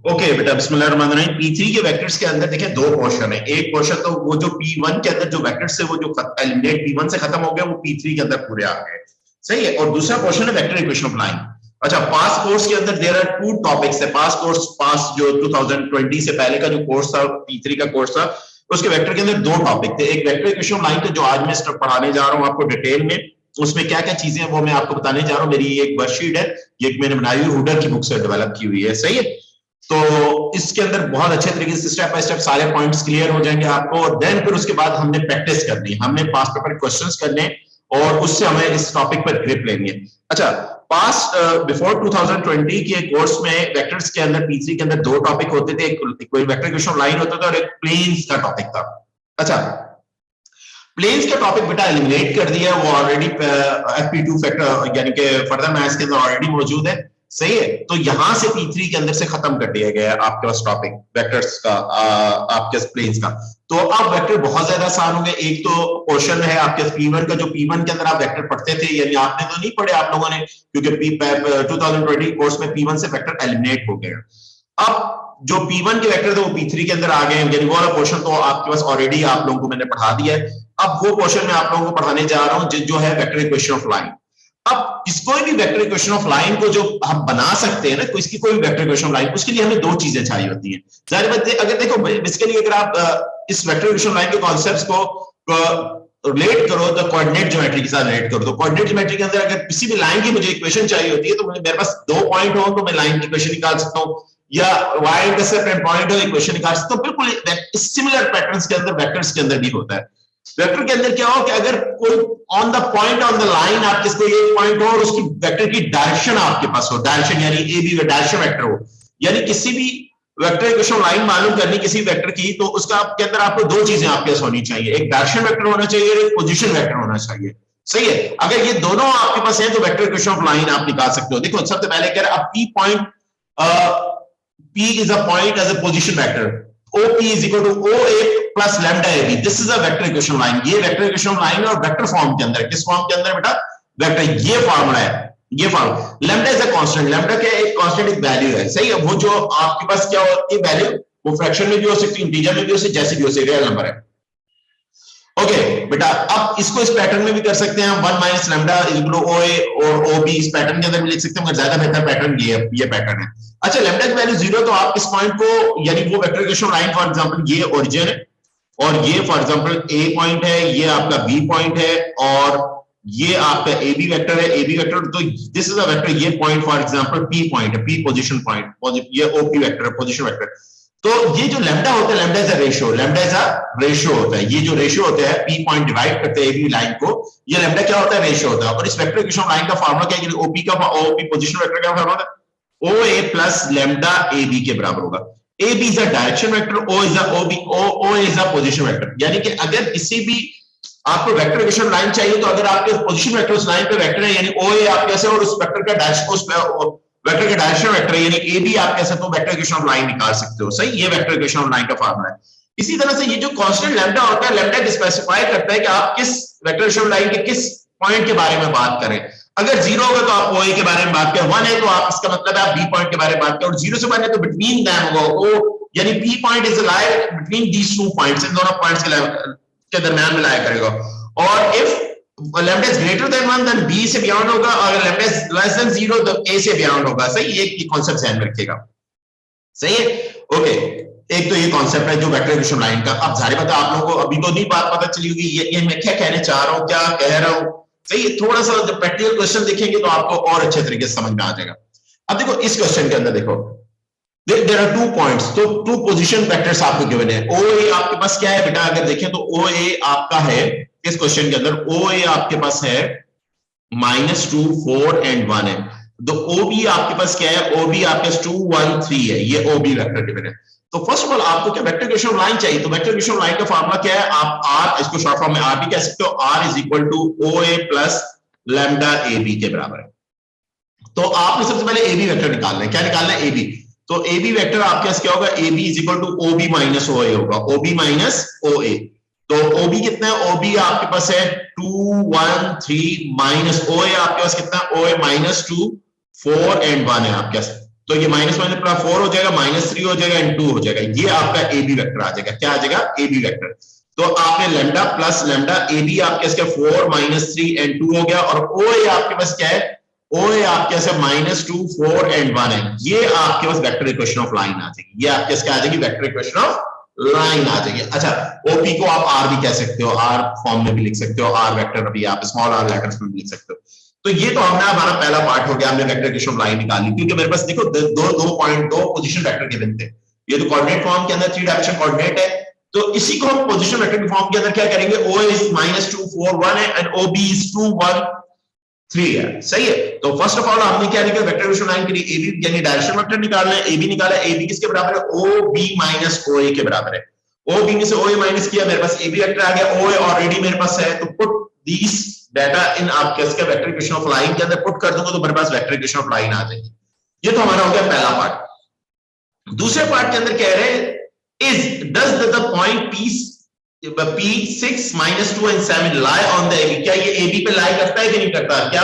Okay बेटा, बिस्मिल्लाहिर्रहमानिर्रहीम। P3 के वेक्टर्स के अंदर देखिए दो पोर्शन है। एक पोर्शन तो वो जो P1 के अंदर जो वेक्टर्स है वो जो एलिमिनेट P1 से खत्म हो गया वो P3 के अंदर पूरे आ गए, सही है। और दूसरा पोर्शन है वेक्टर इक्वेशन ऑफ लाइन। अच्छा, पास कोर्स के अंदर देयर आर टू टॉपिक्स है। पास कोर्स, पास जो 2020 से पहले का जो कोर्स था, P3 का कोर्स था, उसके वेक्टर के अंदर दो टॉपिक थे। एक वेक्टर इक्वेशन ऑफ लाइन थे जो आज मैं पढ़ाने जा रहा हूँ आपको डिटेल में। उसमें क्या क्या चीजें हैं वो मैं आपको बताने जा रहा हूँ। मेरी एक वर्कशीट है, ये मैंने बनाई हुई हुडर की बुक से डेवलप की हुई है, सही है। तो इसके अंदर बहुत अच्छे तरीके से स्टेप बाय स्टेप सारे पॉइंट्स क्लियर हो जाएंगे आपको। और देन फिर उसके बाद हमने प्रैक्टिस करनी, हमने पास पेपर क्वेश्चंस करने और उससे हमें इस टॉपिक पर ग्रिप लेनी है। अच्छा, पास बिफोर 2020 के कोर्स में वेक्टर्स के अंदर P3 के अंदर दो टॉपिक होते थे। एक कोई वेक्टर इक्वेशन ऑफ लाइन होता था और एक प्लेन्स का टॉपिक था। अच्छा, प्लेन्स का टॉपिक बेटा एलिमिनेट कर दिया, वो ऑलरेडी FP2 फैक्टर यानी कि फर्दर मैथ्स के अंदर ऑलरेडी मौजूद है, सही है। तो यहां से P3 के अंदर से खत्म कर दिया गया है आपके पास टॉपिक वेक्टर्स का, आपके प्लेन्स का। तो अब वेक्टर बहुत ज्यादा आसान होंगे। एक तो पोर्शन है आपके P1 का, जो P1 के अंदर आप वेक्टर पढ़ते थे, यानी आपने तो नहीं पढ़े आप लोगों ने, क्योंकि 2020 कोर्स में P1 से वेक्टर एलिमिनेट हो गए। अब जो P1 के वेक्टर थे वो P3 के अंदर आ गए, यानी वो वाला पोर्शन तो आपके पास ऑलरेडी आप लोगों को मैंने पढ़ा दिया है। अब वो पोर्शन मैं आप लोगों को पढ़ाने जा रहा हूं जो है वेक्टर इक्वेशन ऑफ लाइन। अब कोई भी वेक्टर इक्वेशन ऑफ लाइन को जो हम बना सकते हैं ना, इसकी कोई भी वेक्टर इक्वेशन ऑफ लाइन, उसके लिए हमें दो चीजें चाहिए होती हैं। जाहिर बात है, अगर देखो बेसिकली अगर आप इस वेक्टर इक्वेशन ऑफ लाइन के कॉन्सेप्ट्स को रिलेट करो तो कोऑर्डिनेट ज्योमेट्री के साथ रिलेट करो। तो कोऑर्डिनेट ज्योमेट्री के अंदर अगर किसी भी लाइन की मुझे इक्वेशन चाहिए होती है तो मुझे मेरे पास दो पॉइंट हो तो मैं लाइन की इक्वेशन निकाल सकता हूं, या y इंटरसेप्ट एंड पॉइंट हो इक्वेशन निकाल सकता हूं। बिल्कुल सिमिलर पैटर्न्स के अंदर वेक्टर्स के अंदर भी होता है। वेक्टर के अंदर क्या हो कि अगर कोई on the point on the line आपके कोई एक पॉइंट हो और उसकी वेक्टर की डायरेक्शन आपके पास हो, डायरेक्शन यानी ए बी डायरेक्शन वेक्टर हो, यानी किसी भी वेक्टर इक्वेशन लाइन मालूम करनी किसी वेक्टर की, तो उसका के अंदर आपको दो चीजें आपके पास होनी चाहिए, एक डायरेक्शन वेक्टर होना चाहिए और एक पोजीशन वेक्टर होना चाहिए, सही है। अगर ये दोनों आपके पास है तो वेक्टर इक्वेशन ऑफ लाइन आप निकाल सकते हो। देखो सबसे पहले कह रहा P point, P is a point as a position vector. OP is equal to OA plus lambda AB. This is a vector equation line. ये vector equation line और vector form के अंदर, किस फॉर्म के अंदर बेटा, वेक्टर, ये formula है, ये formula. Lambda is a constant, lambda क्या है, एक कांस्टेंट, एक वैल्यू है, सही है। वो जो आपके पास क्या होती है वैल्यू, वो फ्रैक्शन में भी हो सकती है, इंटीजर में भी हो सकती है, जैसे भी हो सकती है, रियल नंबर है। ओके बेटा, अब इसको इस पैटर्न में भी कर सकते हैं, 1 minus lambda is equal to OA और OB, इस पैटर्न के अंदर भी लिख सकते हैं, मगर ज्यादा बेहतर पैटर्न ये पैटर्न है। अच्छा, लैम्डा की वैल्यू 0 तो आप इस पॉइंट को, यानी वो vector equation line, for example ये ओरिजिन है और ये फॉर एग्जांपल A पॉइंट है, ये आपका B पॉइंट है और ये आपका AB वेक्टर है, AB वेक्टर, तो दिस इज अ वेक्टर, ये point for example P point है, P पोजीशन पॉइंट, ये OP वेक्टर है, पोजीशन वेक्टर। तो ये जो लैम्डा होता है, lambda is a ratio, lambda is a ratio होता है। ये जो रेशियो होता है, P पॉइंट डिवाइड करते हैं AB लाइन को, ये लैम्डा क्या होता है, रेशियो होता है। और इस वेक्टर इक्वेशन लाइन का फार्मूला क्या है, OP का, OP पोजीशन वेक्टर का फार्मूला है OA प्लस लैम्डा AB के बराबर होगा। AB is a direction vector, O is a OB, O is a position vector. यानी कि अगर किसी भी आपको वेक्टर इक्वेशन लाइन चाहिए तो अगर आपके पोजीशन वेक्टर उस लाइन पे वेक्टर है, यानी OA आप कैसे, और उस वेक्टर का डायरेक्शन, उस वेक्टर का डायरेक्शन वेक्टर यानी AB आप कैसे, तो वेक्टर इक्वेशन ऑफ लाइन निकाल सकते हो, सही। ये वेक्टर इक्वेशन ऑफ लाइन का फार्मूला है। इसी तरह से ये जो कांस्टेंट लैम्डा होता है, लैम्डा स्पेसिफाई करता है कि आप किस वेक्टर इक्वेशन ऑफ लाइन के किस पॉइंट के बारे में बात करें। अगर 0 होगा तो आप OA के बारे में बात करें, 1 है तो आप, इसका मतलब है आप B पॉइंट के बारे में बात करें, और 0 से 1 है तो बिटवीन देम होगा, यानी P point is like between these two points, इन दोनों पॉइंट्स के दरमियान में लाया करेगा। और if lambda is greater than 1 then B से बियॉन्ड होगा, और लैम्डा इज लेस देन 0 तो A से बियॉन्ड होगा, सही। ये कांसेप्ट ध्यान में रखिएगा, सही है। ओके, एक तो ये कांसेप्ट है जो वेक्टर इक्वेशन लाइन का। अब जाहिर बात है आप लोगों को अभी तो नहीं बात पता चली होगी ये मैं क्या कहने चाह रहा हूं, क्या कह रहा हूं, सही है। थोड़ा सा जब प्रैक्टिकल क्वेश्चन देखेंगे तो आपको और अच्छे तरीके से समझ में आ जाएगा। अब देखो इस क्वेश्चन के अंदर देखो, देयर आर 2 पॉइंट्स, तो 2 पोजीशन वेक्टर्स आपको गिवन है। OA आपके पास क्या है बेटा, अगर देखें तो OA आपका है इस क्वेश्चन के अंदर, OA आपके पास है -2 4 एंड 1 है। तो OB आपके पास क्या है, OB आपके पास 2 1 3 है, ये OB वेक्टर गिवन है। तो फर्स्ट ऑफ ऑल आपको क्या वेक्टर इक्वेशन लाइन चाहिए, तो वेक्टर इक्वेशन लाइन का फार्मूला क्या है, आप R, इसको शॉर्ट फॉर्म में R भी कह सकते हो, R is equal to OA plus lambda AB के बराबर है। तो आपने सबसे पहले AB वेक्टर निकालना है, क्या निकालना है, AB। तो AB वेक्टर आपके पास क्या होगा, AB is equal to OB minus OA होगा, OB माइनस OA। तो OB कितना है, OB आपके पास है 2 1 3 माइनस OA आपके पास कितना है, OA माइनस 2 4 एंड 1 है आपके पास। तो ये माइनस माइनस प्लस 4 हो जाएगा, -3 हो जाएगा एंड 2 हो जाएगा। ये आपका ए बी वेक्टर आ जाएगा। क्या आ जाएगा? A B vector. तो आपने lambda plus lambda A B आपके इसके 4 -3 एंड 2 हो गया, और ओ ए आपके पास क्या है? ओ ए आपके पास -2 4 एंड 1 है। ये आपके पास वेक्टर इक्वेशन ऑफ लाइन आ जाएगी। ये आपके क्या आ जाएगी? वेक्टर इक्वेशन ऑफ लाइन आ जाएगी। अच्छा, ओपी को आप आर भी कह सकते हो, आर फॉर्म में भी लिख सकते हो, आर वेक्टर अभी आप स्मॉल आर लेटर्स में भी लिख सकते हो। तो ये तो हमने हमारा पहला पार्ट हो गया, हमने वेक्टर इक्वेशन ऑफ लाइन निकाली, क्योंकि मेरे पास देखो दो पोजीशन वेक्टर गिवन थे। ये तो कोऑर्डिनेट फॉर्म के अंदर 3 डायमेंशन कोऑर्डिनेट है, तो इसी को हम पोजीशन वेक्टर के फॉर्म के अंदर क्या करेंगे? ओ इज -2 4 1 है एंड ओ बी इज 2 1 3 है। सही है। तो फर्स्ट ऑफ ऑल हमने क्या निकाला? वेक्टर इक्वेशन लाइन के लिए एबी यानी डायरेक्शन वेक्टर निकालना है। एबी निकाला, एबी किसके बराबर है? ओ बी माइनस ओ ए के बराबर है। ओ बी में से ओ ए माइनस किया, मेरे पास एबी वेक्टर आ गया। ओ ए ऑलरेडी मेरे पास है, तो पुट दिस डाटा इन आपके इसके वेक्टर इक्वेशन ऑफ लाइन के अंदर पुट कर दूंगा तो मेरे पास वेक्टर इक्वेशन ऑफ लाइन आ जाएगी। ये तो हमारा हो गया पहला पार्ट। दूसरे पार्ट के अंदर कह रहे हैं is does the point P6 -2 and 7 lie on the AB? क्या ये AB पे लाई करता है कि नहीं करता? क्या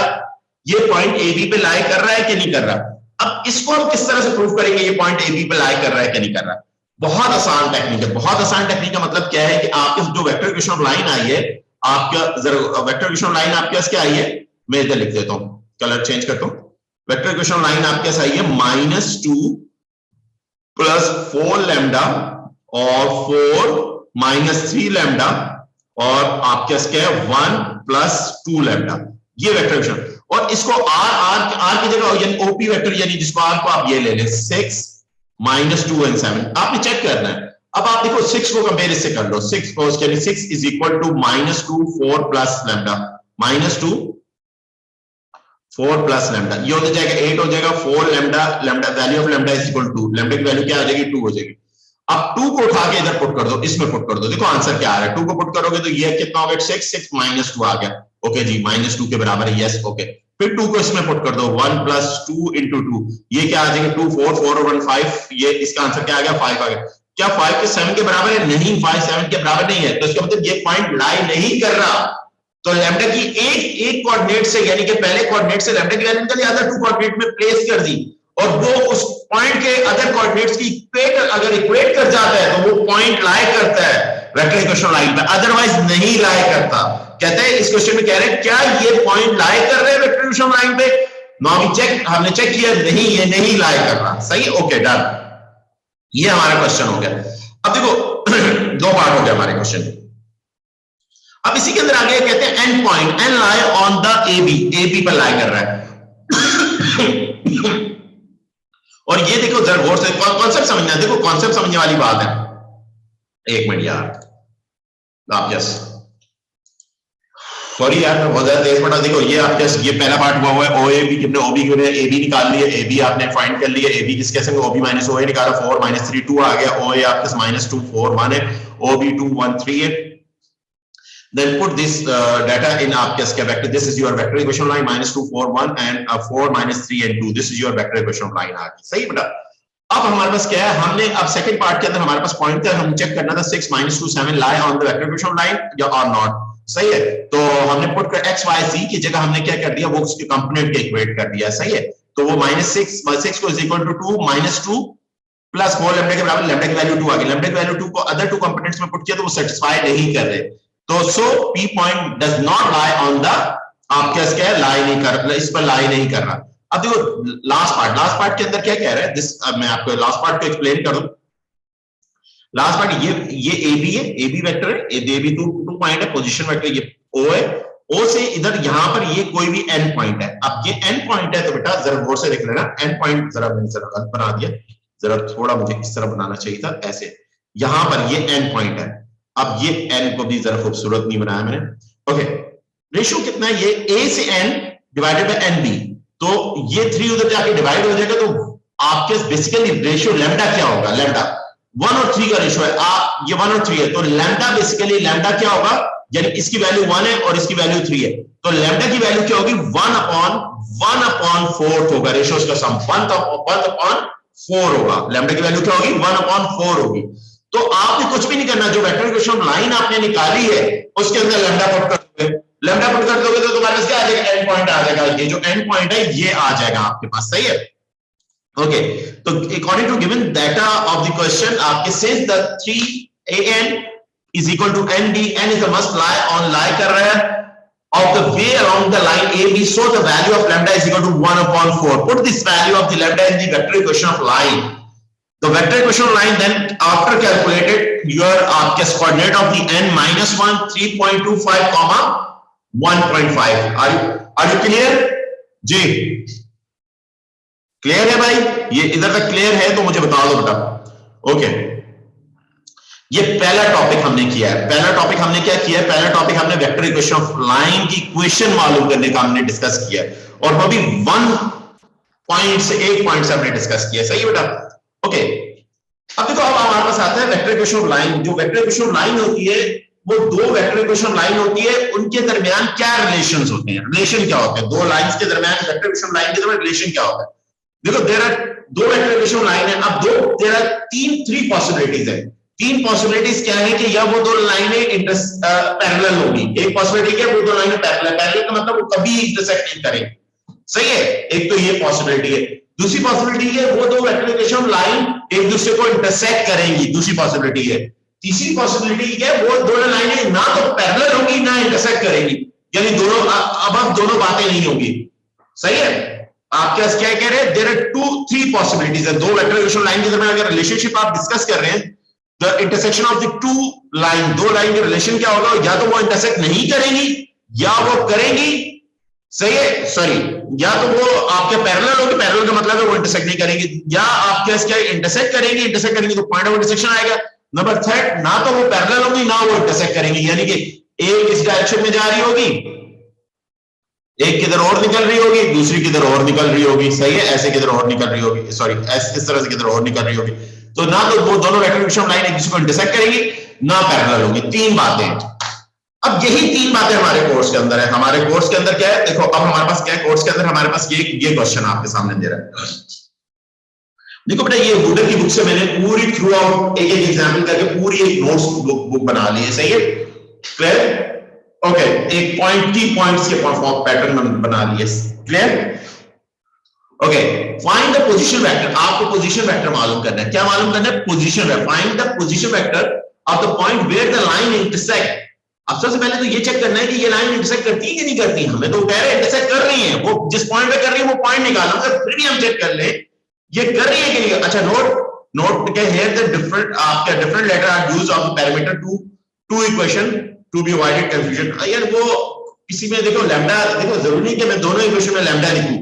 ये पॉइंट AB पे लाई कर रहा है कि नहीं कर रहा? अब इसको हम किस तरह से प्रूव करेंगे ये पॉइंट AB पे लाई कर रहा है कि नहीं कर रहा? बहुत आसान टेक्निक है। बहुत आसान टेक्निक का मतलब क्या है कि आपके जो वेक्टर इक्वेशन ऑफ लाइन आई है, आपका जरा वेक्टर इक्वेशन ऑफ लाइन आपके पास क्या आई है? मैं इधर लिख देता हूं, कलर चेंज करता हूं। वेक्टर इक्वेशन ऑफ लाइन आपके पास आई है -2 + 4 लैम्डा और 4 -3 लैम्डा और आपके पास क्या है? 1 + 2 लैम्डा। ये वेक्टर इक्वेशन, और इसको आर की जगह यानी ओपी वेक्टर, यानी जिसको आर को आप ये ले लें 6 -2 and 7 आपने चेक करना है। अब आप देखो 6 को कंपेयर इससे कर लो। 6 को यानी 6 = -2 4 + लैम्डा, -2 4 + लैम्डा, ये हो जाएगा 8 हो जाएगा। 4 lambda, lambda value of lambda is equal to, lambda की वैल्यू क्या आ जाएगी? 2 हो जाएगी। अब 2 को उठा के इधर पुट कर दो, इसमें पुट कर दो, देखो आंसर क्या आ रहा है। 2 को पुट करोगे तो ये कितना हो गया? 6 6 -2 आ गया। ओके जी, -2 के बराबर है, यस ओके। फिर 2 को इसमें पुट कर दो, 1 + 2 × 2, ये क्या आ जाएगा? 2 4 4 और 1 5, ये इसका आंसर क्या आ गया? 5 आ गया। क्या 5 के 7 के बराबर है? नहीं, 5 7 के बराबर नहीं है, तो इसका मतलब ये पॉइंट लाई नहीं कर रहा। तो लैम्डा की एक कोऑर्डिनेट से, यानी कि पहले कोऑर्डिनेट से लैम्डा की वैल्यू निकाली, अदर 2 कोऑर्डिनेट में प्लेस कर दी, और वो उस पॉइंट के अदर कोऑर्डिनेट्स की अगर इक्वेट कर जाता है तो वो पॉइंट लाई करता है वेक्टर इक्वेशन लाइन पे, अदरवाइज नहीं लाई करता। कहते हैं इस क्वेश्चन में कह रहे हैं क्या ये पॉइंट लाई कर रहे हैं वेक्टर इक्वेशन लाइन पे? नाउ चेक, हमने चेक किया, नहीं, ये नहीं लाई कर रहा। सही, ओके डन। ये हमारा क्वेश्चन हो गया। अब देखो दो पार्ट हो गया हमारे क्वेश्चन में। अब इसी के अंदर आगे कहते हैं and point N lie on the AB, AB पर लाई कर रहा है। और ये देखो जरा गौर से कॉन्सेप्ट समझना, देखो कॉन्सेप्ट समझने वाली बात है। एक मिनट यार, आप यस सॉरी यार, मैं बहुत ज्यादा तेज पढ़ा। देखो ये आपके ये पहला पार्ट हुआ है। ओ ए बी, कितने ओ बी के ए बी निकाल लिए, ए बी आपने फाइंड कर लिया, ए बी किसके संग? ओ बी - ओ ए निकाला, 4 -3 2 आ गया। ओ ए आपके -2 4 1 है, ओ बी 2 1 3 है। Then put this data in आपके इसके vector, this is your vector equation line -2 4 1 and 4 -3 and 2, this is your vector equation line आ गई। सही बेटा। अब हमारे पास क्या है? हमने अब सेकंड पार्ट के अंदर हमारे पास पॉइंट था, हम चेक करना था 6 -2 7 lie on the vector equation line या और नॉट। सही है। तो हमने पुट कर x y z की जगह हमने क्या कर दिया? वो उसके कंपोनेंट के इक्वेट कर दिया। सही है। तो वो -6 को is equal to 2 -2 plus 4 lambda के बराबर, लैम्डा की वैल्यू 2 आ गई। लैम्डा की वैल्यू 2 को अदर 2 कंपोनेंट्स में पुट किया तो वो सेटिस्फाई नहीं कर रहे, तो सो P point does not lie on the, आपके इसके लाई नहीं कर, इस पर लाई नहीं कर रहा। अब देखो लास्ट पार्ट के अंदर क्या कह रहा है दिस, मैं आपको लास्ट पार्ट को एक्सप्लेन करूं। लास्ट पार्ट ये AB है, AB वेक्टर है, AB 2 पॉइंट है, पोजीशन वेक्टर ये O है। O से इधर यहां पर ये कोई भी एंड पॉइंट है। अब ये एंड पॉइंट है तो बेटा जरा गौर से देख लेना, एंड पॉइंट जरा मैंने जरा गलत बना दिया, जरा थोड़ा मुझे इस तरह बनाना चाहिए था, ऐसे। यहां पर ये एंड पॉइंट है। अब ये n को भी जरा खूबसूरत नहीं बनाया मैंने। ओके, रेशियो कितना है? ये a से n डिवाइडेड बाय nb, तो ये 3 उधर जाके डिवाइड हो जाएगा, तो आपके बेसिकली रेशियो लैम्डा क्या होगा? लैम्डा 1 और 3 का रेशियो है। आप ये 1 और 3 है, तो लैम्डा बेसिकली लैम्डा क्या होगा? यानी इसकी वैल्यू 1 है और इसकी वैल्यू 3 है, तो लैम्डा की वैल्यू क्या होगी? 1/4 होगा। रेशियोस का सम 1/4 होगा। लैम्डा की वैल्यू क्या होगी? 1/4 होगी। तो आपने कुछ भी नहीं करना, जो वेक्टर इक्वेशन लाइन आपने निकाली है उसके अंदर लैम्डा पुट कर दोगे। लैम्डा पुट कर दोगे तो तुम्हारे पास क्या आ जाएगा? एंड पॉइंट आ जाएगा। ये जो एंड पॉइंट है ये आ जाएगा आपके पास। सही है। ओके, तो according to given data of the question आपके since the 3an is equal to nd, n is the must lie on lie कर रहा है of the way along the line AB, so the value of lambda is equal to 1/4. Put this value of the lambda in the vector equation of line. The vector equation of line then after calculated your coordinate of the n minus 1, 3.25 comma 1.5. Are you clear जी? Clear है भाई? ये इधर तक clear है तो मुझे बता दो बेटा। ओके, ये पहला टॉपिक हमने किया है। पहला टॉपिक हमने क्या किया है? पहला टॉपिक हमने वेक्टर इक्वेशन ऑफ लाइन की इक्वेशन मालूम करने का हमने डिस्कस किया है, और वो भी 1 पॉइंट से 1 पॉइंट से हमने डिस्कस किया है। सही है बेटा? ओके, अब देखो, अब हमारे पास आता है वेक्टर इक्वेशन ऑफ लाइन। जो वेक्टर इक्वेशन ऑफ लाइन होती है वो दो वेक्टर इक्वेशन ऑफ लाइन होती है, उनके दरमियान क्या रिलेशंस होते हैं? रिलेशन क्या होते हैं दो लाइंस के दरमियान? वेक्टर इक्वेशन ऑफ लाइन के दरमियान रिलेशन क्या होता है? देखो, देयर आर दो वेक्टर इक्वेशन ऑफ लाइन है। अब देयर आर थ्री पॉसिबिलिटीज है। तीन पॉसिबिलिटीज क्या है कि या वो दो लाइनें पैरेलल होगी। एक पॉसिबिलिटी क्या है? वो दो लाइनें पैरेलल। पैरेलल का मतलब वो कभी इंटरसेक्ट नहीं करेंगे। सही है? एक तो ये पॉसिबिलिटी है। दूसरी पॉसिबिलिटी है वो दो वेक्टर इक्वेशन ऑफ लाइन एक दूसरे को इंटरसेक्ट करेंगी। दूसरी पॉसिबिलिटी है। तीसरी पॉसिबिलिटी क्या है? वो दोनों लाइनें ना तो पैरेलल होगी ना इंटरसेक्ट करेंगी, यानी दोनों अब दोनों बातें नहीं होगी। सही है? आपके पास क्या कह रहे हैं? देयर आर थ्री पॉसिबिलिटीज है। दो वेक्टर इक्वेशन लाइन के दरमियान अगर रिलेशनशिप आप डिस्कस कर रहे हैं, the intersection of the two line, दो लाइन के रिलेशन क्या होगा? या तो वो इंटरसेक्ट नहीं करेंगी या वो करेंगी। सही है? सॉरी, या तो वो आपके पैरेलल होगी, पैरेलल का मतलब है वो इंटरसेक्ट नहीं करेंगे, या आपके क्या इंटरसेक्ट करेंगी। इंटरसेक्ट करेंगे तो पॉइंट ऑफ इंटरसेक्शन आएगा। नंबर थर्ड, ना तो वो पैरेलल होगी ना वो इंटरसेक्ट करेंगी, यानी कि एक इस डायरेक्शन में जा रही होगी, एक किधर और निकल रही होगी, दूसरी किधर और निकल रही होगी। सही है? ऐसे किधर और निकल रही होगी, सॉरी ऐसे इस तरह से किधर और निकल रही होगी। तो ना तो वो दोनों वेक्टर इक्वेशन लाइन एक दूसरे को इंटरसेक्ट करेंगी, ना पैरेलल होगी। तीन बातें। अब यही तीन बातें हमारे कोर्स के अंदर है। हमारे कोर्स के अंदर क्या है? देखो, अब हमारे पास क्या है कोर्स के अंदर? हमारे पास ये क्वेश्चन आपके सामने दे रहा है। देखो बेटा, ये वुडर की बुक से मैंने पूरी थ्रू आउट एक एक एग्जाम्पल करके पूरी एक नोट्स बुक बना ली है। सही है? क्लियर? ओके, एक पॉइंट्स के पैटर्न बना लिए। Clear? Okay, find the position vector. आपको पोजीशन वेक्टर मालूम करना है। क्या मालूम करना है? Position vector. Find the position vector of the point where the line intersect. अब सबसे पहले तो ये चेक करना है कि ये लाइन इंटरसेक्ट करती है कि नहीं करती। हमें तो कह रहे हैं इंटरसेक्ट कर रही है, वो जिस पॉइंट पे कर रही है वो पॉइंट निकालना। अगर फिर भी हम चेक कर ले ये कर रही है कि नहीं। अच्छा, नोट के हियर द डिफरेंट आपका different letter are used of the parameter two equation to be avoided confusion. यार वो किसी में देखो लैम्डा, देखो जरूरी नहीं कि मैं दोनों इक्वेशन में लैम्डा लिखूं,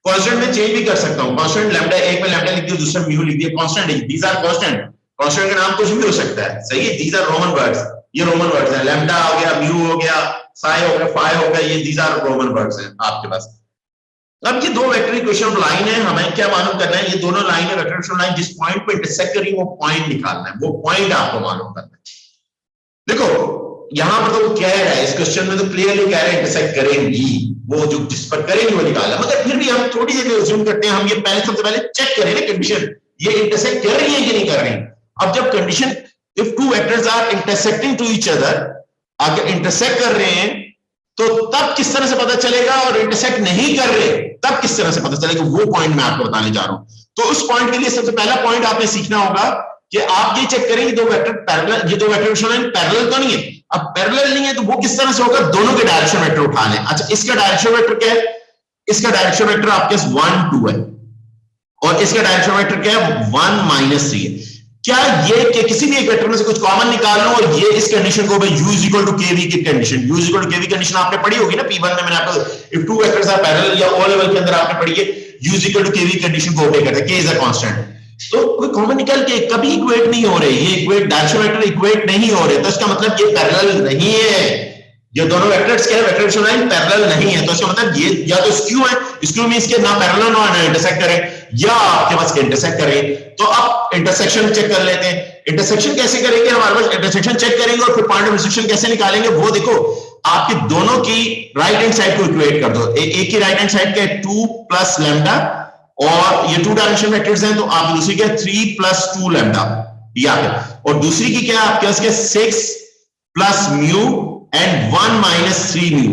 कांस्टेंट में चेंज भी कर सकता हूं। कांस्टेंट लैम्डा, एक में लैम्डा लिख दिया, दूसरा म्यू लिख दिया। Constant, these are constant. Constant का नाम कुछ भी हो सकता है। सही है? These are Roman words. ये रोमन वर्ड्स हैं। लैम्डा हो गया, म्यू हो गया, साई हो गया, फाई हो गया, ये दीज आर रोमन वर्ड्स हैं आपके पास। अब ये दो वेक्टर इक्वेशन ऑफ लाइन है। हमें क्या मालूम करना है? ये दोनों लाइन है वेक्टर इक्वेशन लाइन, जिस पॉइंट पे इंटरसेक्ट करी वो पॉइंट निकालना है। वो पॉइंट आपको मालूम करना है। देखो, यहां पर तो वो कह रहा है, इस क्वेश्चन में तो क्लियरली कह रहा है इंटरसेक्ट करेंगी, वो जो जिस पर करेंगी वो निकालना। मगर फिर भी हम थोड़ी देर अज्यूम करते हैं, हम ये पहले सबसे पहले चेक करें ना कंडीशन, ये इंटरसेक्ट कर रही है कि नहीं कर रही। अब जब condition if two vectors are intersecting to each other, अगर इंटरसेक्ट कर रहे हैं तो तब किस तरह से पता चलेगा, और इंटरसेक्ट नहीं कर रहे तब किस तरह से पता चलेगा, वो पॉइंट मैं आपको बताने जा रहा हूं। तो उस पॉइंट के लिए सबसे पहला पॉइंट आपने सीखना होगा कि आप ये चेक करें दो वेक्टर पैरेलल, ये दो वेक्टर इक्वेशन लाइन पैरेलल तो नहीं है। अब पैरेलल नहीं है तो वो किस तरह से होगा? दोनों के डायरेक्शन वेक्टर उठाने। अच्छा, इसका डायरेक्शन वेक्टर क्या है? इसका डायरेक्शन वेक्टर आपके पास 1 2 है, और इसका डायरेक्शन वेक्टर क्या है? 1 -3 है। क्या ये कि किसी भी एक वेक्टर में से कुछ कॉमन निकाल लो, और ये इस कंडीशन को भाई u इक्वल टू kv की condition, u equal to kv condition आपने पढ़ी होगी ना P1 में। मैंने आपको if two vectors are parallel या ओ लेवल के अंदर आपने पढ़ी है, u equal to kv condition को ओबे करता है, k इज अ कांस्टेंट। तो कोई कॉमन निकल के कभी इक्वेट नहीं हो रहे, ये इक्वेट डायरेक्शन वेक्टर इक्वेट नहीं हो रहे, तो इसका मतलब ये पैरेलल नहीं है। ये दोनों वेक्टर्स क्या है? वेक्टर इक्वेशन लाइन पैरेलल नहीं है, तो इसका मतलब ये या तो स्क्यू है, स्क्यू मींस के ना पैरेलल ना इंटरसेक्ट करें, या आपके पास इंटरसेक्ट करें। तो अब इंटरसेक्शन चेक कर लेते हैं। इंटरसेक्शन कैसे करेंगे? हमारे पास इंटरसेक्शन चेक करेंगे और फिर पॉइंट ऑफ इंटरसेक्शन कैसे निकालेंगे वो देखो। आपके दोनों की राइट हैंड साइड को इक्वेट कर दो। एक की राइट हैंड साइड का 2 + लैम्डा, और ये टू डायमेंशन वेक्टर्स हैं, तो आप दूसरी क्या 3 + 2 लैम्डा, और दूसरी की क्या आपके पास 6 + म्यू एंड 1 - 3 म्यू।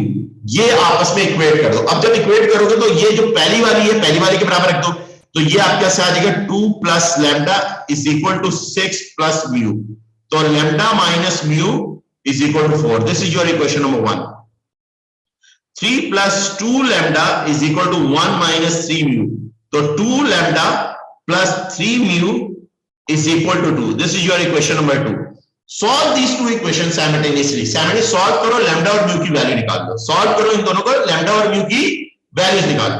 ये आपस में इक्वेट कर दो। अब जब इक्वेट करोगे तो ये जो पहली वाली है, पहली वाली के बराबर रख दो, तो ये आपके पास आ जाएगा 2 plus lambda is equal to 6 plus mu. तो lambda minus mu is equal to 4। This is your equation number 1। 3 plus 2 lambda is equal to 1 minus 3 mu. तो 2 lambda plus 3 mu is equal to 2. This is your equation number 2. Solve these two equations simultaneously. Simultaneously solve करो, lambda और mu की value निकाल लो। Solve करो इन दोनों को, lambda और mu की वैल्यूज निकालो।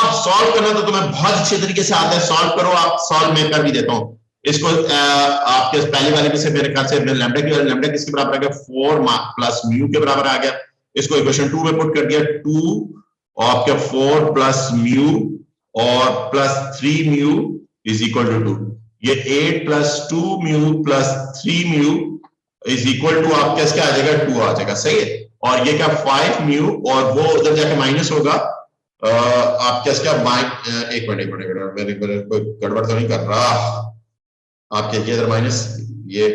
अब सॉल्व करना तो तुम्हें बहुत अच्छे तरीके से आता है। सॉल्व करो, आप सॉल्व मैं कर भी देता हूं इसको। आपके पहले वाले में से मेरे ख्याल से लैम्डा की वैल्यू, लैम्डा किसके बराबर आ गया? 4 प्लस म्यू के बराबर आ गया। इसको इक्वेशन 2 में पुट कर दिया। 2 और आपके 4 प्लस म्यू और plus 3 mu is equal to 2। ये 8 plus 2 mu plus 3 mu is equal to आपके क्या आ जाएगा? 2 आ जाएगा। सही है। और ये क्या 5 म्यू और वो उधर जाके माइनस होगा आपके क्या एक मिनट मेरे कोई गड़बड़ तो नहीं कर रहा आपके इधर माइनस ये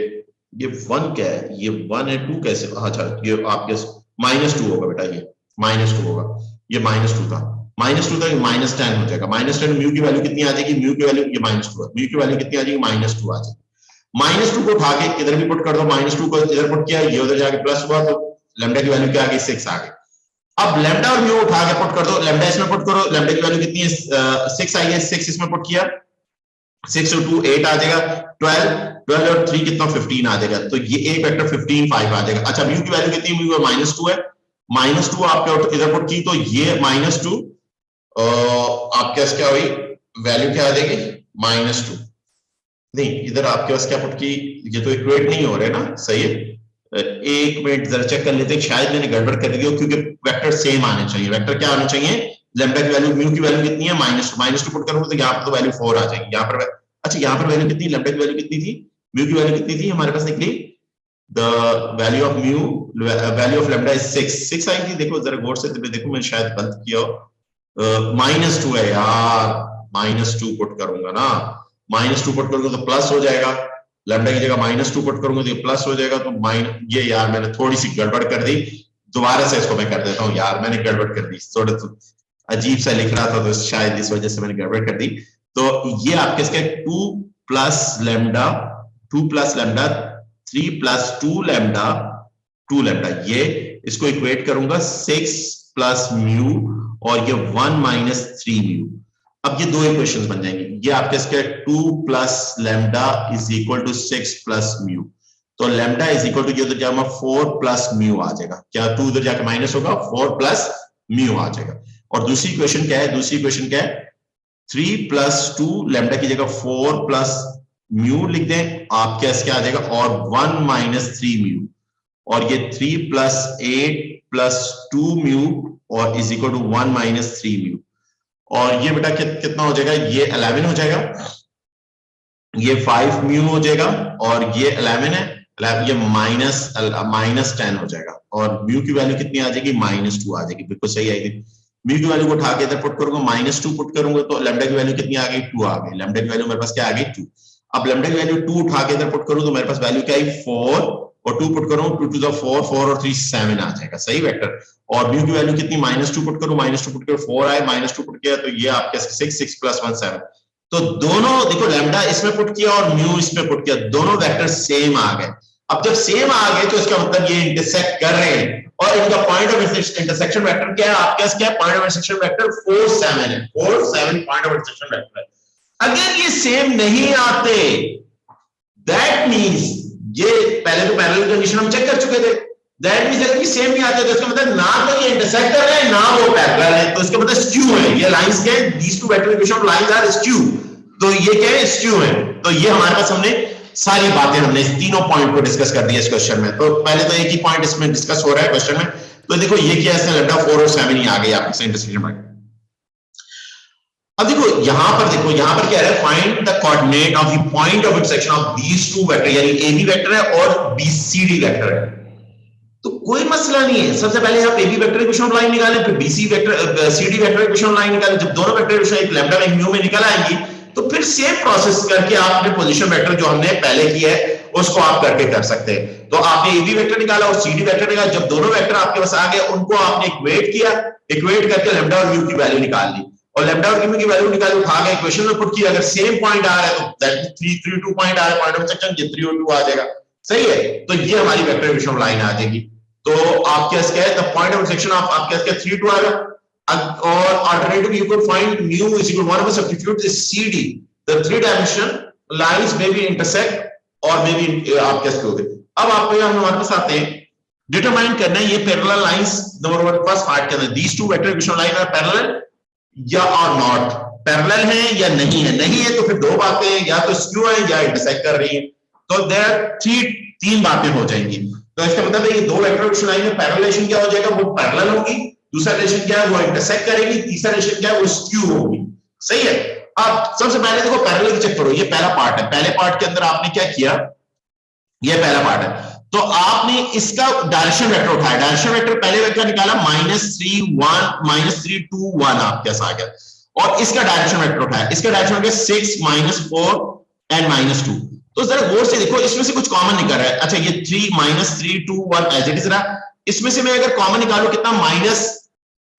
1 क्या है? ये 1 है 2 कैसे? अच्छा ये आपके -2 होगा बेटा, ये -2 होगा। ये -2 था, -2 था, माइनस 10 हो जाएगा। -10 म्यू की वैल्यू कितनी आ जाएगी? म्यू की वैल्यू ये -2 है, म्यू की वैल्यू कितनी आ जाएगी? -2 आ जाएगी। -2 को उठा के इधर भी पुट कर दो, -2 को इधर पुट किया, ये उधर जाके प्लस हुआ, तो लैम्डा की वैल्यू क्या आ गई? 6 आ गई। अब लैम्डा और म्यू उठा के पुट कर दो, लैम्डा इसमें पुट करो, लैम्डा की वैल्यू कितनी है? 6 आई है, 6 इसमें पुट किया, 6 और 2 8 आ जाएगा, 12 और 3 कितना? 15 आ जाएगा। तो ये एक वेक्टर 15 5 आ जाएगा। अच्छा म्यू की वैल्यू कितनी? म्यू -2 है, -2 आपके इधर पुट की, तो ये -2 आपके पास क्या हुई? वैल्यू क्या आ जाएगी? -2 नहीं, इधर आपके पास क्या पुट की? ये तो इक्वेट नहीं हो रहे ना। सही है, एक मिनट जरा चेक कर लेते हैं, शायद मैंने गड़बड़ कर दी हो, क्योंकि वेक्टर सेम आने चाहिए। वेक्टर क्या आने चाहिए? लैम्डा की वैल्यू, म्यू की वैल्यू कितनी है? -2 पुट करूंगा तो यहाँ पर तो वैल्यू 4 आ जाएगी। यहाँ पर अच्छा यहाँ पर वैल्यू कितनी? लैम्डा की वैल्यू कितनी थी? म्यू की वैल्यू कितनी थी हमारे पास निकली? The value of mu, value of lambda is 6 आई थी। देखो जरा गौर से देखो, मैंने शायद गलत किया हो। -2 है यार, -2 पुट करूंगा ना, -2 पुट करूंगा तो प्लस हो जाएगा। लैम्डा की जगह -2 पुट करूंगा तो ये प्लस हो जाएगा। तो ये यार मैंने थोड़ी सी गड़बड़ कर दी, दोबारा से इसको मैं कर देता हूँ। यार मैंने गड़बड़ कर दी, थोड़ा तो अजीब सा लिख रहा था, तो शायद इस वजह से मैंने गड़बड़ कर दी। तो ये आपके इसके 2 प्लस लैम्डा 3 प्लस 2 लैम्डा, ये इसको इक्वेट करूंगा 6 प्लस म्यू और ये 1 माइनस 3 म्यू। अब ये दो इक्वेशंस बन जाएंगी। ये आपके इसके 2 plus lambda is equal to 6 plus mu. तो लैम्डा इज इक्वल टू, ये उधर जाकर 4 प्लस म्यू आ जाएगा। क्या 2 उधर जाकर माइनस होगा, 4 प्लस म्यू आ जाएगा। और दूसरी इक्वेशन क्या है? दूसरी इक्वेशन क्या है? 3 प्लस 2 लैम्डा की जगह 4 प्लस म्यू लिख दें, आपके पास क्या आ जाएगा? और 1 माइनस 3 म्यू, और ये 3 प्लस 8 प्लस 2 म्यू और is equal to 1 minus 3 mu. और ये बेटा कितना हो जाएगा? ये 11 हो जाएगा, ये 5 म्यू हो जाएगा, और ये 11 है, ये माइनस 10 हो जाएगा। और म्यू की वैल्यू कितनी आ जाएगी? -2 आ जाएगी। बिल्कुल सही आई थी। म्यू की वैल्यू को उठा के इधर पुट करूंगा, -2 पुट करूंगा तो लैम्डा की वैल्यू कितनी आ गई? 2 आ गई। लैम्डा की वैल्यू मेरे पास क्या आ गई? 2। अब लैम्डा की वैल्यू 2 उठा के इधर पुट करूं तो मेरे पास वैल्यू क्या आई? 4, और 2 पुट करूं, 2 टू द 4, 4 और 3 7 आ जाएगा। सही वेक्टर। और म्यू की वैल्यू कितनी? -2 पुट करूं, -2 पुट कर 4 आए, -2 पुट किया तो ये आपके 6 प्लस 1 7। तो दोनों देखो, लैम्डा इसमें पुट किया और म्यू इसमें पुट किया, दोनों वेक्टर सेम आ गए। अब जब सेम आ गए तो इसका मतलब ये इंटरसेक्ट कर रहे हैं, और इनका पॉइंट ऑफ इंटरसेक्शन वेक्टर क्या है? आपके पास क्या है? पॉइंट ऑफ इंटरसेक्शन वेक्टर 4 7 है। 4 7 पॉइंट ऑफ इंटरसेक्शन वेक्टर है। अगर ये सेम नहीं आते, दैट मींस ये पहले तो पैरेलल कंडीशन हम चेक कर चुके थे। दैट मींस अगर ये सेम नहीं आते तो इसका मतलब ना तो ये इंटरसेक्ट कर रहे हैं, ना वो पैरेलल है, तो इसका मतलब स्क्यू है। ये लाइंस के these two vector equation of lines are skew. तो ये क्या है? स्क्यू है। तो ये हमारे पास हमने सारी बातें हमने इस तीनों पॉइंट को डिस्कस कर दिया इस क्वेश्चन में। तो पहले तो एक ही पॉइंट इसमें डिस्कस हो रहा है क्वेश्चन में। तो देखो ये क्या है? लैम्डा 4 और 7 ही आ गई आपके इंटरसेक्शन पॉइंट। अब देखो यहां पर क्या है? Find the coordinate of the point of intersection of these two vector, यानी AB वेक्टर है और BCD वेक्टर है। तो कोई मसला नहीं है। सबसे पहले आप AB vector equation of line निकालें, फिर BC vector CD vector equation of line निकालें। जब दोनों वेक्टर इक्वेशन एक लैम्डा में म्यू में निकल आएंगी तो फिर सेम प्रोसेस करके आपने पोजीशन वेक्टर जो हमने पहले किया है उसको आप करके कर सकते हैं। तो आपने AB वेक्टर निकाला और CD वेक्टर निकाला। जब दोनों वेक्टर आपके पास आ गए, उनको आपने इक्वेट किया, इक्वेट करके लैम्डा और म्यू की वैल्यू निकाल ली। और लैम्डा और क्यू की वैल्यू निकाल उठा के इक्वेशन में पुट की, अगर सेम पॉइंट आ रहा है तो दैट 332 पॉइंट आ रहा है, पॉइंट ऑफ सेक्शन ये 302 आ जाएगा। सही है, तो ये हमारी वेक्टर इक्वेशन लाइन आ जाएगी। तो आपके पास क्या है, the point of section of आपके पास क्या 32 आ गया, और alternative you can find mu is equal 1 substitute this CD, the 3 dimension lines may be intersect और मे बी आपके पास हो गए। अब आपको यहां हमारे पास आते हैं, डिटरमाइन करना है ये parallel lines. Number 1 first part के अंदर these two vector equation line are parallel या और नॉट, पैरेलल है या नहीं है, नहीं है तो फिर दो बातें, या तो स्क्यू है या इंटरसेक्ट कर रही है, तो देयर तीन बातें हो जाएंगी। तो इसका मतलब है ये दो वेक्टर इक्वेशन लाइन में पैरेलल रिलेशन क्या हो जाएगा, वो पैरेलल होगी, दूसरा रिलेशन क्या है वो इंटरसेक्ट करेगी, तीसरा रिलेशन क्या है वो स्क्यू होगी। सही है, अब सबसे पहले देखो पैरेलल चेक करो, ये पहला पार्ट है, पहले पार्ट के अंदर आपने क्या किया, ये पहला पार्ट है, तो आपने इसका डायरेक्शन वेक्टर उठाया, डायरेक्शन वेक्टर पहले वेक्टर निकाला -3 2 1 आपके पास आ गया, और इसका डायरेक्शन वेक्टर उठाया, इसका डायरेक्शन वेक्टर 6 -4 एंड -2। तो जरा गौर से देखो, इसमें से कुछ कॉमन निकल रहा है, अच्छा ये 3 -3 2 1 एज इट इज रहा, इसमें से मैं अगर कॉमन निकालू कितना,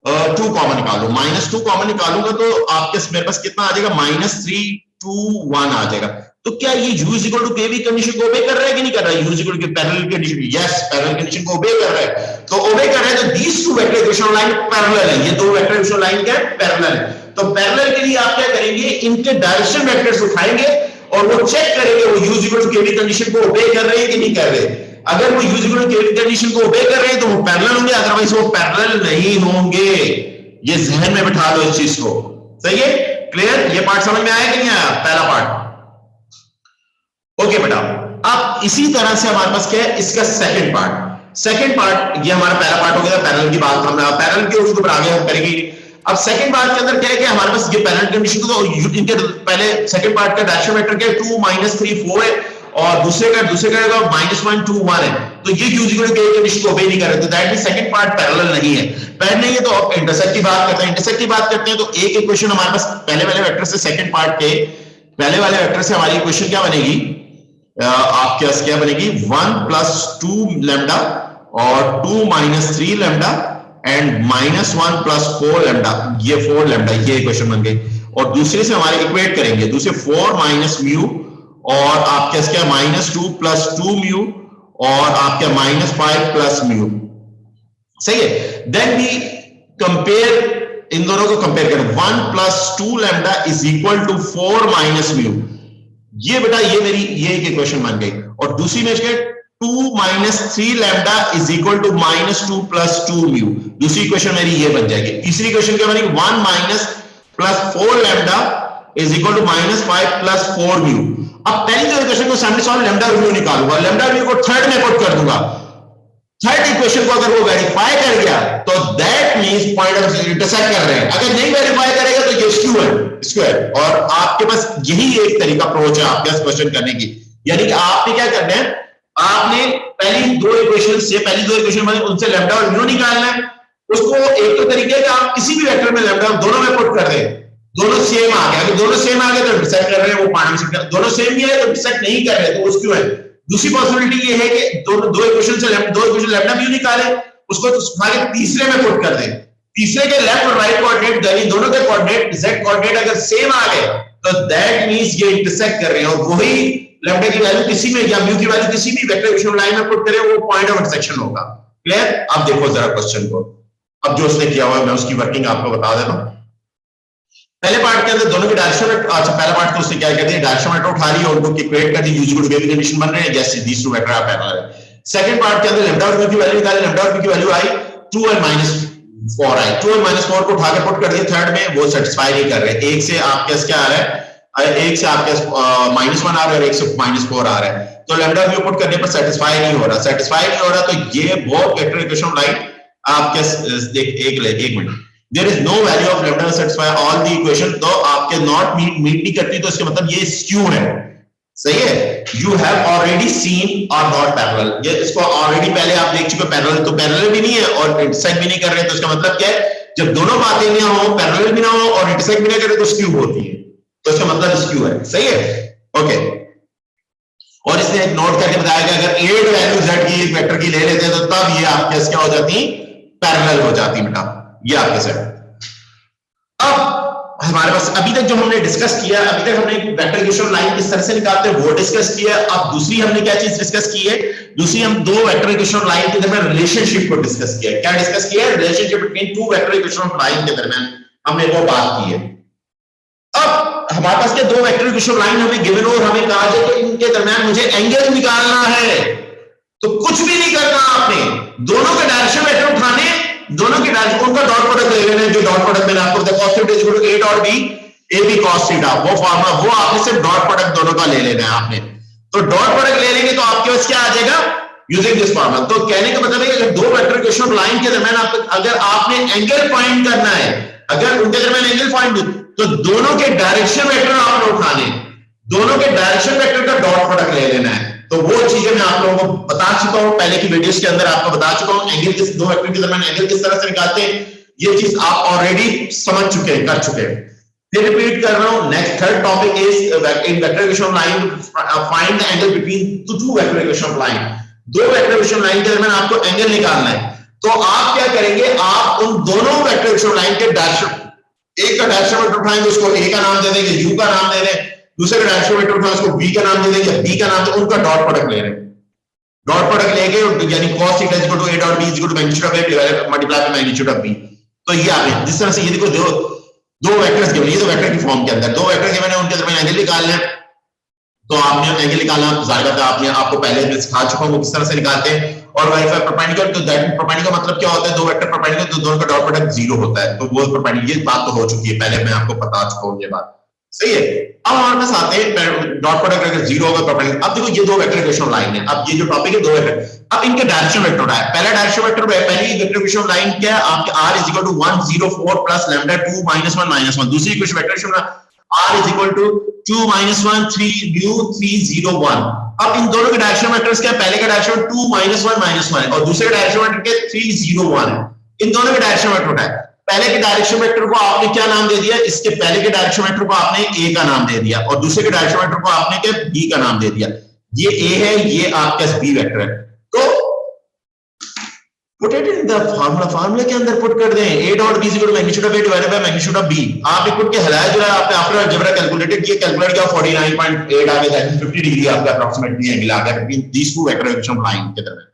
-2 कॉमन निकालू, -2 कॉमन निकालूंगा तो आपके मेरे पास कितना आ जाएगा, -3 2 1 आ जाएगा। तो क्या ये u is equal to kv condition को ओबे कर रहा है कि नहीं कर रहा है, u is equal to parallel condition, yes parallel condition को ओबे कर रहा है, तो ओबे कर रहा है, तो these two vector equation line parallel है, ये दो वेक्टर इक्वेशन लाइन क्या है, पैरेलल है। तो पैरेलल के लिए आप क्या करेंगे, इनके डायरेक्शन वेक्टर्स उठाएंगे और वो चेक करेंगे वो u is equal to kv condition को ओबे कर रहे हैं कि नहीं कर रहे। अगर वो u is equal to kv condition को ओबे कर रहे हैं तो वो पैरेलल होंगे, अदरवाइज वो पैरेलल नहीं होंगे, ये जहन में बिठा लो इस चीज को। सही है, क्लियर, ये पार्ट समझ में आया कि नहीं आया, पहला पार्ट ओके बेटा। अब इसी तरह से हमारे पास क्या है, इसका सेकंड पार्ट, ये हमारा पहला पार्ट हो गया, पैरेलल की बात हमने पैरेलल के उसके ऊपर आगे हम करेंगे। अब सेकंड पार्ट के अंदर क्या है कि हमारे पास ये पैरेलल कंडीशन तो इनके पहले सेकंड पार्ट का डायरेक्शन वेक्टर क्या है 2 -3 4 है, और दूसरे का -1 2 1 है, तो ये u equal to kv condition को ओबे नहीं कर रहे, तो that means second part parallel नहीं है, पैरेलल नहीं है। तो अब इंटरसेक्ट की बात करते हैं, इंटरसेक्ट की बात करते हैं तो एक इक्वेशन हमारे पास पहले वाले वेक्टर से सेकंड पार्ट के पहले वाले वेक्टर से हमारी इक्वेशन क्या बनेगी, आपके पास क्या बनेगी 1 + 2 लैम्डा और 2 - 3 लैम्डा एंड -1 + 4 लैम्डा, ये 4 लैम्डा, ये इक्वेशन बन गई। और दूसरे से हमारे इक्वेट करेंगे, दूसरे 4 - म्यू और आपके पास क्या -2 + 2 म्यू और आपके -5 + म्यू। सही है, देन वी कंपेयर, इन दोनों को कंपेयर करें, 1 + 2 lambda is equal to 4 - mu, ये बेटा ये मेरी ये एक इक्वेशन बन गई। और दूसरी में 2 - 3 lambda is equal to -2 + 2 mu, दूसरी इक्वेशन मेरी ये बन जाएगी। तीसरी इक्वेशन क्या बनेगी, 1 - + 4 lambda is equal to -5 + 4 mu. अब पहली जो इक्वेशन को सामने सॉल्व लैम्डा और म्यू निकालूंगा, लैम्डा और म्यू को थर्ड में पुट कर दूंगा, थर्ड इक्वेशन को अगर वो वेरीफाई कर गया तो that means point of intersect कर रहे हैं, अगर नहीं वेरीफाई करेगा तो ये स्क्यू है, स्क्वायर। और आपके पास यही एक तरीका अप्रोच है आपके पास क्वेश्चन करने की, यानी कि आपने क्या करना है, आपने पहली दो इक्वेशन में उनसे लैम्डा और म्यू निकालना है। उसको एक तो तरीका है कि आप किसी भी वेक्टर में लैम्डा दोनों में पुट कर दें, दोनों सेम आ गया, अगर दोनों सेम आ गए तो इंटरसेक्ट कर रहे हैं, वो पॉइंट दोनों सेम नहीं है तो इंटरसेक्ट नहीं कर रहे, तो वो स्क्यू है। दूसरी पॉसिबिलिटी ये है कि दो इक्वेशन से दो इक्वेशन लैम्डा म्यू निकाले, उसको तो तीसरे में पुट कर दें, तीसरे के लेफ्ट और राइट कोऑर्डिनेट यानी दोनों के कोऑर्डिनेट z कोऑर्डिनेट अगर सेम आ गए तो दैट मींस ये इंटरसेक्ट कर रहे हैं, और वही लैम्डा की वैल्यू किसी में या म्यू की वैल्यू किसी भी वेक्टर इक्वेशन लाइन में पुट करें वो पॉइंट ऑफ इंटरसेक्शन होगा। क्लियर, अब देखो जरा क्वेश्चन को, अब जो उसने किया हुआ है मैं उसकी वर्किंग आपको बता देता हूं। पहले पार्ट के अंदर दोनों के डायरेक्शन, अच्छा पहला पार्ट तो उसने क्या कर दिया, डायरेक्शन वेक्टर उठा लिया और उनको इक्वेट कर दी, u equal to kv condition बन रहे हैं, yes these two vector are parallel. Second part के अंदर लैम्डा और म्यू की वैल्यू निकाली, लैम्डा और म्यू की वैल्यू आई 2 और -4 आई, 2 और -4 को उठा के पुट कर दिया थर्ड में, वो सेटिस्फाई नहीं कर रहे, एक से आपके पास क्या आ रहा है, एक से आपके पास -1 आ रहा है और एक से -4 आ रहा है, तो लैम्डा म्यू पुट करने पर सेटिस्फाई नहीं हो रहा, तो ये वो वेक्टर इक्वेशन लाइन आपके एक minute, there is no value of lambda satisfy all the equation, तो आपके not meet नहीं करती तो इसका मतलब ये skew है। सही है, you have already seen or not parallel, ये इसको already पहले आप देख चुके, पैरेलल तो पैरेलल भी नहीं है और इंटरसेक्ट भी नहीं कर रहे, तो इसका मतलब क्या है, जब दोनों बातें ना हो, पैरेलल भी ना हो और इंटरसेक्ट भी ना करे तो स्क्यू होती है, तो इसका मतलब स्क्यू है। सही है, ओके। और इसने एक नोट करके बताया कि अगर 8 वैल्यू z की एक वेक्टर की ले लेते हैं तो तब ये आपके क्या हो जाती, पैरेलल हो जाती बेटा, ये आपके सेट। अब हमारे पास अभी तक जो हमने डिस्कस किया, अभी तक हमने वेक्टर इक्वेशन लाइन किस तरह से निकालते हैं वो डिस्कस किया। अब दूसरी हमने क्या चीज डिस्कस की है, दूसरी हम दो वेक्टर इक्वेशन लाइन के दरमियान रिलेशनशिप को डिस्कस किया। क्या डिस्कस किया है? Relationship between two vector equation line के दरमियान हमने वो बात की है। अब हमारे पास के दो वेक्टर इक्वेशन लाइन हमें गिवन और हमें कहा जाए कि इनके दरमियान मुझे एंगल निकालना है, तो कुछ भी नहीं करना आपने, दोनों के डायरेक्शन वेक्टर उठाने, दोनों के डायरेक्शन उनका डॉट प्रोडक्ट ले लेना है। जो डॉट प्रोडक्ट मैंने आपको बताया cos theta equal to a dot b, a b cos theta, वो फार्मूला वो आपने सिर्फ डॉट प्रोडक्ट दोनों का ले लेना है आपने। तो डॉट प्रोडक्ट ले लेंगे तो आपके पास क्या आ जाएगा, यूजिंग दिस फार्मूला। तो कहने का मतलब है कि अगर दो वेक्टर इक्वेशन लाइन के दरमियान अगर आपने एंगल फाइंड करना है, अगर उनके दरमियान एंगल फाइंड, तो दोनों के डायरेक्शन वेक्टर आपने उठाने, दोनों के डायरेक्शन वेक्टर का डॉट प्रोडक्ट ले लेना है। तो वो चीजें मैं आप लोगों को बता चुका हूं, पहले की वीडियोस के अंदर आपको बता चुका हूं एंगल किस दो वेक्टर के दरमियान एंगल किस तरह से निकालते हैं, ये चीज आप ऑलरेडी समझ चुके हैं, कर चुके हैं। फिर रिपीट कर रहा हूं, next third topic is in vector equation line find the angle between two vector equation line. दो वेक्टर इक्वेशन लाइन के दरमियान आपको एंगल निकालना है, तो आप क्या करेंगे, आप उन दोनों वेक्टर इक्वेशन लाइन के डायरेक्शन, एक का डायरेक्शन वेक्टर उठाएंगे, उसको ए का नाम दे देंगे, यू का नाम दे दें, दूसरे का डायरेक्शन वेक्टर उठाएंगे, उसको बी का नाम दे देंगे, बी का नाम दे, उनका डॉट प्रोडक्ट ले रहे हैं। डॉट प्रोडक्ट लेके यानी cos theta equal to a dot b equal to magnitude of a divided multiply by magnitude of b। तो ये आपने जिस तरह से ये देखो दो वेक्टर्स गिवन, ये तो वेक्टर की फॉर्म के अंदर दो वेक्टर गिवन है, उनके दरमियान एंगल निकालना है। तो आपने एंगल निकालना जाहिर बात है, आपने आपको पहले भी सिखा चुका हूं किस तरह से निकालते हैं। और वाइफाई परपेंडिकुलर, तो दैट परपेंडिकुलर का मतलब क्या होता है, दो वेक्टर परपेंडिकुलर तो दोनों का डॉट प्रोडक्ट जीरो होता है, तो वो परपेंडिकुलर, ये बात तो हो चुकी है, पहले मैं आपको बता चुका हूं ये बात, सही है। अब हमारे पास आते हैं डॉट प्रोडक्ट अगर जीरो होगा परपेंडिकुलर। अब देखो ये दो वेक्टर इक्वेशन लाइन है, अब ये जो टॉपिक है दो वेक्टर, अब इनके डायरेक्शन वेक्टर उठाया। पहला डायरेक्शन वेक्टर पहली वेक्टर इक्वेशन लाइन क्या है आपके, r is equal to 1 0 4 plus lambda 2 -1 -1। दूसरी equation vector equation r is equal to 2 -1 3 mu 3 0 1। अब इन दोनों के डायरेक्शन वेक्टर्स क्या, पहले का डायरेक्शन 2 -1 -1 और दूसरे का डायरेक्शन वेक्टर के 3 0 1 है। इन दोनों के डायरेक्शन वेक्टर उठाए, पहले के डायरेक्शन वेक्टर को आपने क्या नाम दे दिया, इसके पहले के डायरेक्शन वेक्टर को आपने a का नाम दे दिया और दूसरे के डायरेक्शन वेक्टर को आपने क्या b का नाम दे दिया। ये a है, ये आपका b वेक्टर है। तो put it in the formula, formula के अंदर पुट कर दें a dot b equal to magnitude of a divided by magnitude of b। आपने पुट के हिलाया जुलाया, आपने आफ्टर अलजेब्रा कैलकुलेटेड किया, कैलकुलेट किया 49.8 आ गया, 50 डिग्री आपका अप्रॉक्सीमेटली एंगल आ गया between these two vector equation line के दरमियान।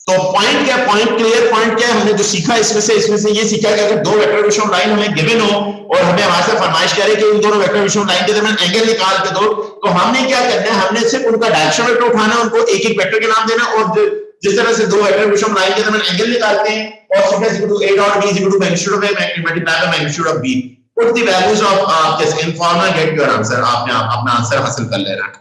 तो पॉइंट क्या, पॉइंट क्लियर, पॉइंट क्या है हमने जो सीखा इसमें से ये सीखा कि अगर दो वेक्टर इक्वेशन लाइन हमें गिवन हो और हमें हमारे से फरमाइश करे कि इन दोनों वेक्टर इक्वेशन लाइन के दरमियान एंगल निकाल के दो, तो हमने क्या करना है, हमने सिर्फ उनका डायरेक्शन वेक्टर उठाना है, उनको एक एक वेक्टर के नाम देना और जिस तरह से दो वेक्टर इक्वेशन लाइन के दरमियान एंगल निकालते हैं, cos theta equal to a dot b equal to magnitude of a multiply by magnitude of b, put the values of this in formula, get your answer. आपने अपना answer हासिल कर लेना है,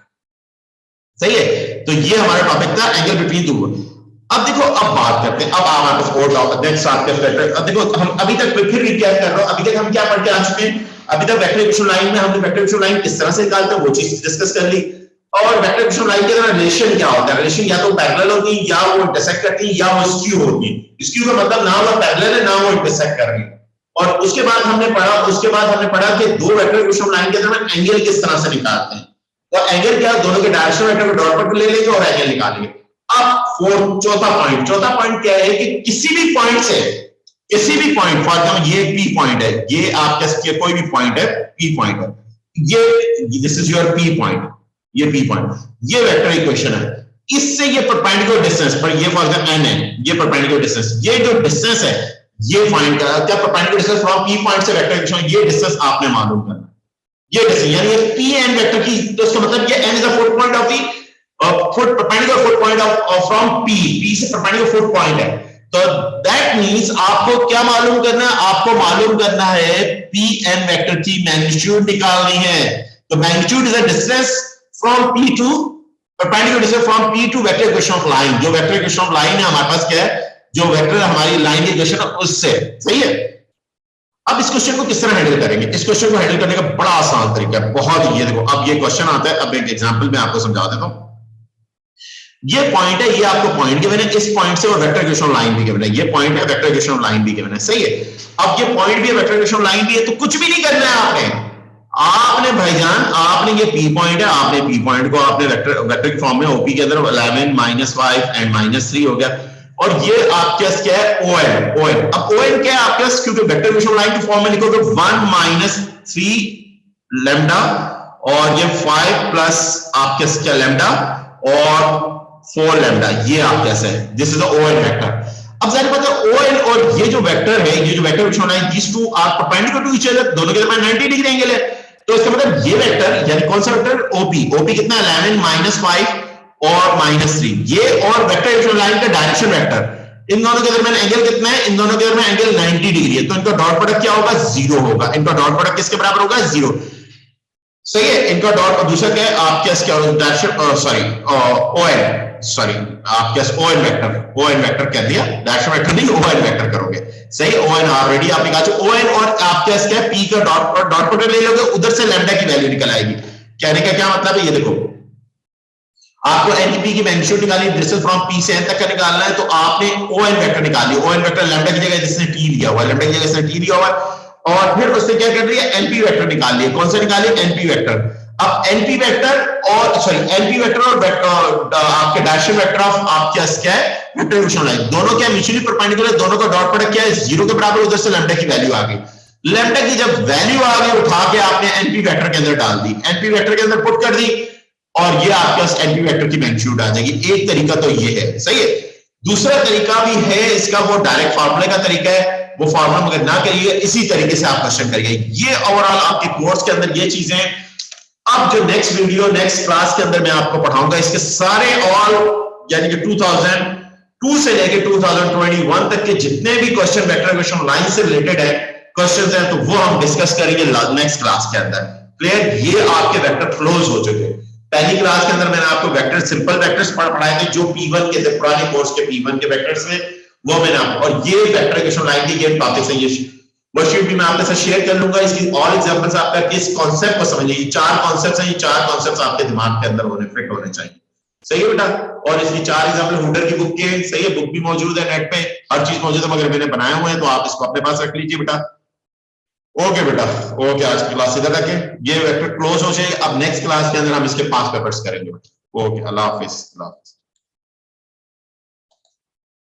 सही है। तो ये हमारा टॉपिक था एंगल बिटवीन टू। अब देखो, अब बात करते हैं, अब हमारे पास और टॉपिक नेक्स्ट आपके वेक्टर। अब देखो हम अभी तक फिर रिकैप कर रहा हूं, अभी तक हम क्या पढ़ के आ चुके हैं, अभी तक वेक्टर इक्वेशन लाइन में हमने वेक्टर इक्वेशन लाइन किस तरह से निकालते हैं वो चीज डिस्कस कर ली, और वेक्टर इक्वेशन लाइन के अंदर रिलेशन क्या होता है, रिलेशन या तो पैरेलल होती है या वो इंटरसेक्ट करती है या वो स्क्यू होती है। स्क्यू का मतलब ना वो पैरेलल है ना वो इंटरसेक्ट कर रही है। और उसके बाद हमने पढ़ा कि दो वेक्टर इक्वेशन लाइन के अंदर एंगल किस तरह से निकालते हैं। तो एंगल क्या, दोनों के direction vector co dot product ले लेंगे और एंगल निकालेंगे। अब चौथा पॉइंट क्या है कि किसी भी पॉइंट, फॉर एग्जाम्पल ये पी पॉइंट है, ये आपका कोई भी पॉइंट है, पी पॉइंट है, ये this is your P point, ये पी पॉइंट, ये वेक्टर इक्वेशन है, इससे ये परपेंडिकुलर डिस्टेंस पर, ये फॉर एग्जाम्पल n है, ये परपेंडिकुलर डिस्टेंस, ये जो डिस्टेंस है ये फाइंड करना, क्या perpendicular distance from P point से वेक्टर इक्वेशन, ये डिस्टेंस आपने मालूम करना, ये डिस्टेंस यानी ये पी एन वेक्टर की, तो इसका मतलब ये n is the foot point of the perpendicular foot point of from P से perpendicular foot point है। तो that means आपको क्या मालूम करना है, आपको मालूम करना है Pn वेक्टर की मैग्नीट्यूड निकालनी है। तो magnitude is a distance from P to perpendicular distance from P to vector equation of line. जो वेक्टर इक्वेशन ऑफ लाइन है हमारे पास क्या है, जो वेक्टर हमारी लाइन की इक्वेशन उससे, सही है। अब इस क्वेश्चन को किस तरह हैंडल करेंगे, इस क्वेश्चन को हैंडल करने का बड़ा आसान तरीका है, बहुत ही, ये देखो अब ये क्वेश्चन आता है, अब एक एग्जांपल मैं आपको समझा देता हूं। ये पॉइंट है, ये आपको पॉइंट गिवन है, इस पॉइंट से और वेक्टर इक्वेशन लाइन भी गिवन है, ये पॉइंट है, वेक्टर इक्वेशन लाइन भी गिवन है, सही है। अब ये पॉइंट भी है, वेक्टर इक्वेशन लाइन भी है, तो कुछ भी नहीं करना है आपने भाईजान, आपने ये पी पॉइंट है, आपने पी पॉइंट को आपने वेक्टर की फॉर्म में ओपी के अंदर 11 -5 एंड -3 हो गया, और ये आपके पास क्या है, ON। अब ON क्या है आपके पास, क्योंकि वेक्टर इक्वेशन लाइन की फॉर्म में लिखोगे 1 3 लैम्डा और ये 5 प्लस आपके क्या लैम्डा और 4 लैम्डा, ये आप कैसे है, this is the ON vector. अब जाहिर बात है ON और ये जो वेक्टर है, ये जो वेक्टर विच होना है, these two are perpendicular to each other, दोनों के दरमियान 90 डिग्री एंगल है। तो इसका मतलब ये वेक्टर यानी कौन सा वेक्टर, OP कितना है 11 -5 और -3, ये और वेक्टर विच लाइन का डायरेक्शन वेक्टर, इन दोनों के दरमियान एंगल कितना है, इन दोनों के दरमियान एंगल 90 डिग्री है, तो इनका डॉट प्रोडक्ट क्या होगा, 0 होगा। इनका डॉट प्रोडक्ट किसके बराबर होगा, 0। सही है, इनका डॉट, और दूसरा क्या है आपके क्या डायरेक्शन, सॉरी ON, सॉरी आपके ON वेक्टर कह दिया, डायरेक्शन वेक्टर नहीं, ON वेक्टर करोगे। सही, ON ऑलरेडी आप निकाल चुके, ON और आपके क्या P का डॉट प्रोडक्ट ले लोगे, उधर से लैम्डा की वैल्यू निकल आएगी। कहने का क्या मतलब है, ये देखो आपको NP की मैग्नीट्यूड निकाली, डिस्टेंस फ्रॉम P से N तक का निकालना है, तो आपने ON वेक्टर निकाल लिया। ON वेक्टर लैम्डा की जगह जिसने T दिया हुआ है, लैम्डा की जगह इसने T दिया हुआ है, और फिर उससे क्या कर रही है, NP वेक्टर निकाल लिया। कौन सा निकालिए, NP वेक्टर। अब NP वेक्टर और सॉरी NP वेक्टर और आपके डायरेक्शन वेक्टर ऑफ आपके क्या है, वेक्टर इक्वेशन लाइन, दोनों क्या म्यूचुअली परपेंडिकुलर, दोनों का डॉट प्रोडक्ट क्या है, 0 के बराबर, उधर से लैम्डा की वैल्यू आ गई। लैम्डा की जब वैल्यू आ गई, उठा के आपने NP वेक्टर के अंदर डाल दी, NP वेक्टर के अंदर पुट कर दी, और ये आपके पास NP वेक्टर की मैग्नीट्यूड आ जाएगी। एक तरीका तो ये है, सही है। दूसरा तरीका भी है इसका, वो डायरेक्ट फार्मूले का तरीका है, वो फार्मूला मगर ना करिए, इसी तरीके से आप क्वेश्चन करिए। ये ओवरऑल आपके कोर्स के अंदर ये चीजें। अब जो नेक्स्ट वीडियो नेक्स्ट क्लास के अंदर मैं आपको पढ़ाऊंगा, इसके सारे ऑल यानी कि 2002 से लेके 2021 तक के जितने भी क्वेश्चन वेक्टर इक्वेशन लाइन से रिलेटेड है क्वेश्चंस हैं, तो वो हम डिस्कस करेंगे नेक्स्ट क्लास के अंदर। क्लियर, ये आपके वेक्टर क्लोज हो चुके हैं। पहली क्लास के अंदर मैंने आपको वेक्टर सिंपल वेक्टर्स पढ़ाए थे, जो P1 के थे, पुराने कोर्स के P1 के वेक्टर्स में, वो मैंने आपको, और ये वेक्टर इक्वेशन लाइन की ये टॉपिक्स हैं, ये वर्कशीट भी मैं आपके साथ शेयर कर लूंगा। इसकी ऑल एग्जांपल्स आपका किस कांसेप्ट को समझिए, ये 4 कांसेप्ट्स हैं, ये 4 कांसेप्ट्स आपके दिमाग के अंदर होने फिट होने चाहिए। सही है बेटा, और इसकी 4 एग्जांपल हुडर की बुक के, सही है, बुक भी मौजूद है नेट पे, हर चीज मौजूद है, मगर मैंने बनाए हुए हैं, तो आप इसको अपने पास रख लीजिए बेटा। ओके बेटा, ओके, आज की क्लास इधर रखें, ये वेक्टर क्लोज हो जाए। अब नेक्स्ट क्लास के अंदर हम इसके 5 पेपर्स करेंगे। ओके, अल्लाह हाफिज।